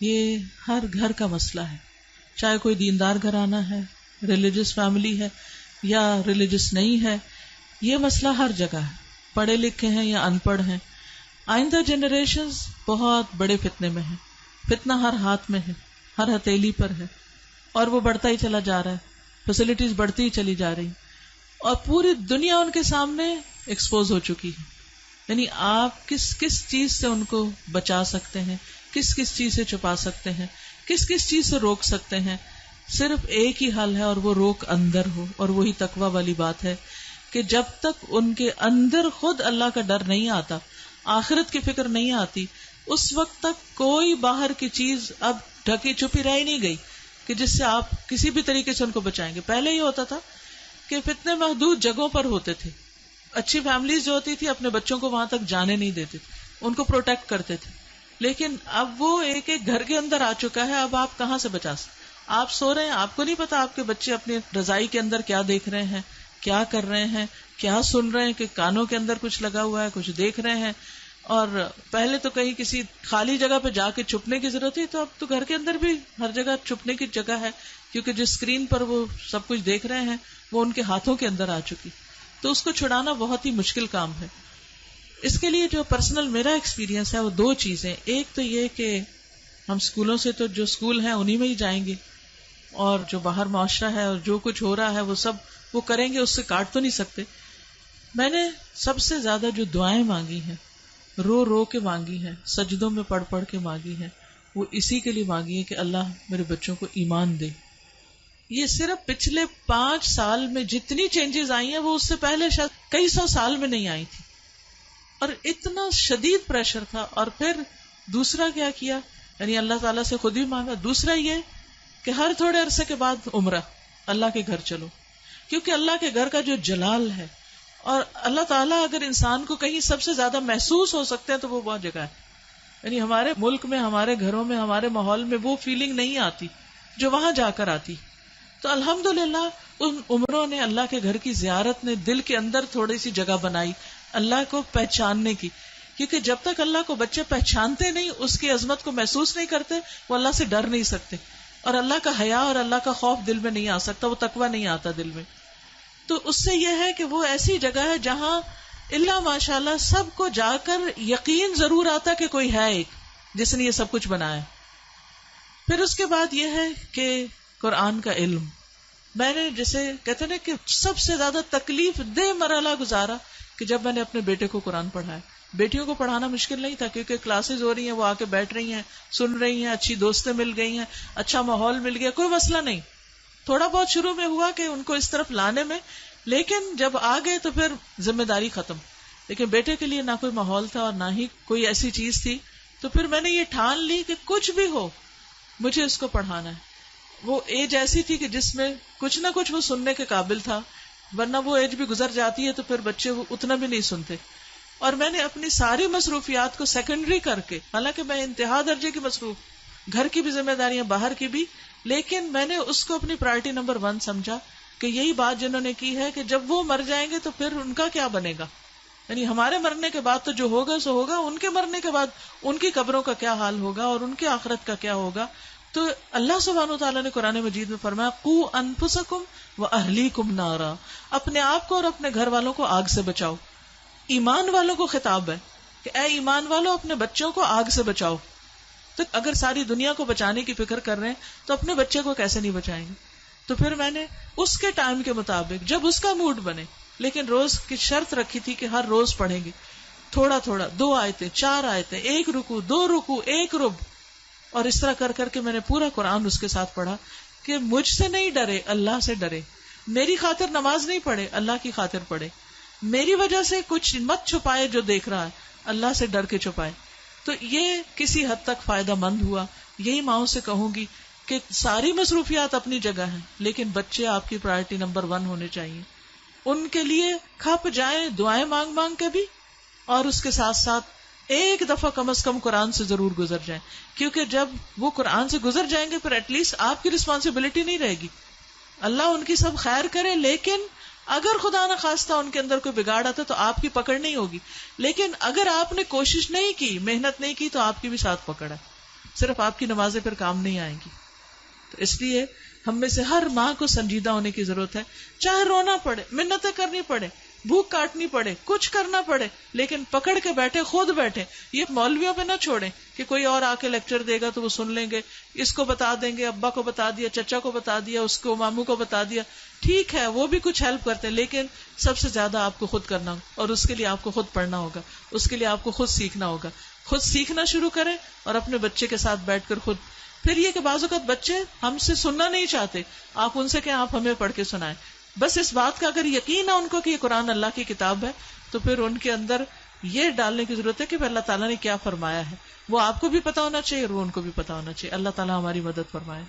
یہ ہر گھر کا مسئلہ ہے، چاہے کوئی دیندار گھرانہ ہے، ریلیجس فیملی ہے یا ریلیجس نہیں ہے، یہ مسئلہ ہر جگہ ہے، پڑھے لکھے ہیں یا ان پڑھ ہیں۔ آئندہ جنریشنز بہت بڑے فتنے میں ہیں، فتنہ ہر ہاتھ میں ہے، ہر ہتھیلی پر ہے، اور وہ بڑھتا ہی چلا جا رہا ہے، فیسلٹیز بڑھتی ہی چلی جا رہی، اور پوری دنیا ان کے سامنے ایکسپوز ہو چکی ہے۔ یعنی آپ کس کس چیز سے ان کو بچا سکتے ہیں، کس کس چیز سے چھپا سکتے ہیں، کس کس چیز سے روک سکتے ہیں، صرف ایک ہی حل ہے، اور وہ روک اندر ہو، اور وہی تقویٰ والی بات ہے کہ جب تک ان کے اندر خود اللہ کا ڈر نہیں آتا، آخرت کی فکر نہیں آتی، اس وقت تک کوئی باہر کی چیز اب ڈھکی چھپی رہ نہیں گئی کہ جس سے آپ کسی بھی طریقے سے ان کو بچائیں گے۔ پہلے یہ ہوتا تھا کہ فتنے محدود جگہوں پر ہوتے تھے، اچھی فیملیز جو ہوتی تھی اپنے بچوں کو وہاں تک جانے نہیں دیتے تھے، ان کو پروٹیکٹ کرتے تھے، لیکن اب وہ ایک ایک گھر کے اندر آ چکا ہے، اب آپ کہاں سے بچا سکتے؟ آپ سو رہے ہیں، آپ کو نہیں پتا آپ کے بچے اپنی رضائی کے اندر کیا دیکھ رہے ہیں، کیا کر رہے ہیں، کیا سن رہے ہیں، کہ کانوں کے اندر کچھ لگا ہوا ہے، کچھ دیکھ رہے ہیں۔ اور پہلے تو کہیں کسی خالی جگہ پہ جا کے چھپنے کی ضرورت تھی، تو اب تو گھر کے اندر بھی ہر جگہ چھپنے کی جگہ ہے، کیونکہ جس اسکرین پر وہ سب کچھ دیکھ رہے ہیں وہ ان کے ہاتھوں کے اندر آ چکی، تو اس کو چھڑانا بہت ہی مشکل کام ہے۔ اس کے لیے جو پرسنل میرا ایکسپیرینس ہے وہ دو چیزیں، ایک تو یہ کہ ہم اسکولوں سے تو جو اسکول ہیں انہی میں ہی جائیں گے، اور جو باہر معاشرہ ہے اور جو کچھ ہو رہا ہے وہ سب وہ کریں گے، اس سے کاٹ تو نہیں سکتے۔ میں نے سب سے زیادہ جو دعائیں مانگی ہیں، رو رو کے مانگی ہیں، سجدوں میں پڑھ پڑھ کے مانگی ہیں، وہ اسی کے لیے مانگی ہے کہ اللہ میرے بچوں کو ایمان دے۔ یہ صرف پچھلے 5 سال میں جتنی چینجز آئی ہیں وہ اس سے پہلے شاید کئی 100 سال میں نہیں آئی تھی، اور اتنا شدید پریشر تھا۔ اور پھر دوسرا کیا کیا، یعنی اللہ تعالیٰ سے خود ہی مانگا۔ دوسرا یہ کہ ہر تھوڑے عرصے کے بعد عمرہ، اللہ کے گھر چلو، کیونکہ اللہ کے گھر کا جو جلال ہے، اور اللہ تعالیٰ اگر انسان کو کہیں سب سے زیادہ محسوس ہو سکتے ہیں تو وہ بہت جگہ ہے۔ یعنی ہمارے ملک میں، ہمارے گھروں میں، ہمارے ماحول میں وہ فیلنگ نہیں آتی جو وہاں جا کر آتی۔ تو الحمدللہ ان عمروں نے، اللہ کے گھر کی زیارت نے دل کے اندر تھوڑی سی جگہ بنائی اللہ کو پہچاننے کی، کیونکہ جب تک اللہ کو بچے پہچانتے نہیں، اس کی عظمت کو محسوس نہیں کرتے، وہ اللہ سے ڈر نہیں سکتے، اور اللہ کا حیا اور اللہ کا خوف دل میں نہیں آ سکتا، وہ تقویٰ نہیں آتا دل میں۔ تو اس سے یہ ہے کہ وہ ایسی جگہ ہے جہاں اللہ ماشاءاللہ سب کو جا کر یقین ضرور آتا کہ کوئی ہے ایک جس نے یہ سب کچھ بنایا۔ پھر اس کے بعد یہ ہے کہ قرآن کا علم، میں نے جسے کہتے ہیں کہ سب سے زیادہ تکلیف دہ مرحلہ گزارا کہ جب میں نے اپنے بیٹے کو قرآن پڑھایا۔ بیٹیوں کو پڑھانا مشکل نہیں تھا، کیونکہ کلاسز ہو رہی ہیں، وہ آ کے بیٹھ رہی ہیں، سن رہی ہیں، اچھی دوستیں مل گئی ہیں، اچھا ماحول مل گیا، کوئی مسئلہ نہیں۔ تھوڑا بہت شروع میں ہوا کہ ان کو اس طرف لانے میں، لیکن جب آ گئے تو پھر ذمہ داری ختم۔ لیکن بیٹے کے لیے نہ کوئی ماحول تھا اور نہ ہی کوئی ایسی چیز تھی، تو پھر میں نے یہ ٹھان لی کہ کچھ بھی ہو مجھے اس کو پڑھانا ہے۔ وہ ایج ایسی تھی کہ جس میں کچھ نہ کچھ وہ سننے کے قابل تھا، ورنہ وہ ایج بھی گزر جاتی ہے تو پھر بچے وہ اتنا بھی نہیں سنتے۔ اور میں نے اپنی ساری مصروفیات کو سیکنڈری کر کے، حالانکہ میں انتہا درجے کی مصروف، گھر کی بھی ذمہ داریاں، باہر کی بھی، لیکن میں نے اس کو اپنی پرائرٹی نمبر 1 سمجھا کہ یہی بات جنہوں نے کی ہے کہ جب وہ مر جائیں گے تو پھر ان کا کیا بنے گا، یعنی ہمارے مرنے کے بعد تو جو ہوگا سو ہوگا، ان کے مرنے کے بعد ان کی قبروں کا کیا حال ہوگا اور ان کی آخرت کا کیا ہوگا۔ تو اللہ سبحانہ وتعالیٰ نے قرآن مجید میں فرمایا قوا انفسکم واہلیکم نارا، اپنے آپ کو اور اپنے گھر والوں کو آگ سے بچاؤ۔ ایمان والوں کو خطاب ہے کہ اے ایمان والوں اپنے بچوں کو آگ سے بچاؤ۔ تو اگر ساری دنیا کو بچانے کی فکر کر رہے ہیں تو اپنے بچے کو کیسے نہیں بچائیں گے؟ تو پھر میں نے اس کے ٹائم کے مطابق جب اس کا موڈ بنے، لیکن روز کی شرط رکھی تھی کہ ہر روز پڑھیں گے تھوڑا تھوڑا، 2 آیتیں 4 آیتیں، 1 رکوع 2 رکوع 1 رب، اور اس طرح کر کر کے میں نے پورا قرآن اس کے ساتھ پڑھا کہ مجھ سے نہیں ڈرے، اللہ سے ڈرے، میری خاطر نماز نہیں پڑھے، اللہ کی خاطر پڑھے، میری وجہ سے کچھ مت چھپائے جو دیکھ رہا ہے، اللہ سے ڈر کے چھپائے۔ تو یہ کسی حد تک فائدہ مند ہوا۔ یہی ماؤں سے کہوں گی کہ ساری مصروفیات اپنی جگہ ہیں، لیکن بچے آپ کی پرائرٹی نمبر 1 ہونے چاہیے۔ ان کے لیے کھپ جائیں دعائیں مانگ مانگ کے بھی، اور اس کے ساتھ ساتھ ایک دفعہ کم از کم قرآن سے ضرور گزر جائیں، کیونکہ جب وہ قرآن سے گزر جائیں گے پھر ایٹ لیسٹ آپ کی رسپانسبلٹی نہیں رہے گی۔ اللہ ان کی سب خیر کرے، لیکن اگر خدا نہ خواستہ ان کے اندر کوئی بگاڑ آتا تو آپ کی پکڑ نہیں ہوگی، لیکن اگر آپ نے کوشش نہیں کی، محنت نہیں کی، تو آپ کی بھی ساتھ پکڑ ہے۔ صرف آپ کی نمازیں پھر کام نہیں آئیں گی. تو اس لیے ہم میں سے ہر ماں کو سنجیدہ ہونے کی ضرورت ہے. چاہے رونا پڑے، منتیں کرنی پڑے، بھوک کاٹنی پڑے، کچھ کرنا پڑے، لیکن پکڑ کے بیٹھے، خود بیٹھے. یہ مولویوں پہ نہ چھوڑیں کہ کوئی اور آ کے لیکچر دے گا تو وہ سن لیں گے، اس کو بتا دیں گے، ابا کو بتا دیا، چچا کو بتا دیا، اس کو ماموں کو بتا دیا. ٹھیک ہے وہ بھی کچھ ہیلپ کرتے ہیں، لیکن سب سے زیادہ آپ کو خود کرنا ہوگا، اور اس کے لیے آپ کو خود پڑھنا ہوگا، اس کے لیے آپ کو خود سیکھنا ہوگا. خود سیکھنا شروع کریں اور اپنے بچے کے ساتھ بیٹھ کر خود. پھر یہ کہ بعض اوقات بچے ہم سے سننا نہیں چاہتے، آپ ان سے کہیں آپ ہمیں پڑھ کے سنائیں. بس اس بات کا اگر یقین ہے ان کو کہ یہ قرآن اللہ کی کتاب ہے، تو پھر ان کے اندر یہ ڈالنے کی ضرورت ہے کہ اللہ تعالیٰ نے کیا فرمایا ہے. وہ آپ کو بھی پتا ہونا چاہیے اور وہ ان کو بھی پتا ہونا چاہیے. اللہ تعالیٰ ہماری مدد فرمائے.